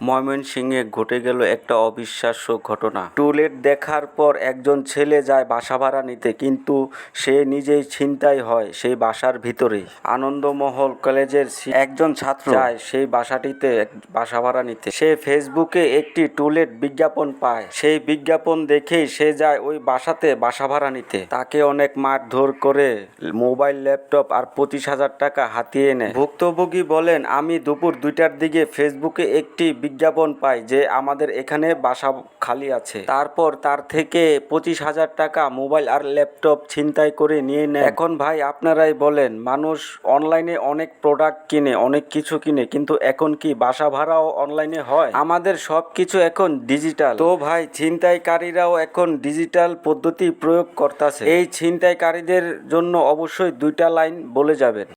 ময়মনসিংহে ঘটে গেল একটা অবিশ্বাস্য ঘটনা। টুলেট দেখার পর একজন ছেলে যায় বাসা ভাড়া নিতে, কিন্তু সে নিজেই ছিনতাই হয় সেই বাসার ভিতরেই। আনন্দমহল কলেজের একজন ছাত্র যায় সেই বাসাটিতে বাসা ভাড়া নিতে। সে ফেসবুকে একটি টুলেট বিজ্ঞাপন পায়, সেই বিজ্ঞাপন দেখেই সে যায় ওই বাসাতে বাসা ভাড়া নিতে। তাকে অনেক মারধর করে মোবাইল, ল্যাপটপ আর 25,000 টাকা হাতিয়ে নেয়। ভুক্তভোগী বলেন, আমি দুপুর 2টার দিকে ফেসবুকে একটি বিজ্ঞাপন পাই যে আমাদের এখানে বাসা খালি আছে। তারপর তার থেকে 25,000 টাকা মোবাইল আর ল্যাপটপ ছিনতাই করে নিয়ে নেয়। এখন ভাই আপনারাই বলেন, মানুষ অনলাইনে অনেক প্রোডাক্ট কিনে, অনেক কিছু কিনে, কিন্তু এখন কি বাসা ভাড়াও অনলাইনে হয়? আমাদের সবকিছু এখন ডিজিটাল। তো ভাই, ছিনতাইকারীরাও এখন ডিজিটাল পদ্ধতি প্রয়োগ করতেছে। এই ছিনতাইকারীদের জন্য অবশ্যই 2টা লাইন বলে যাবেন।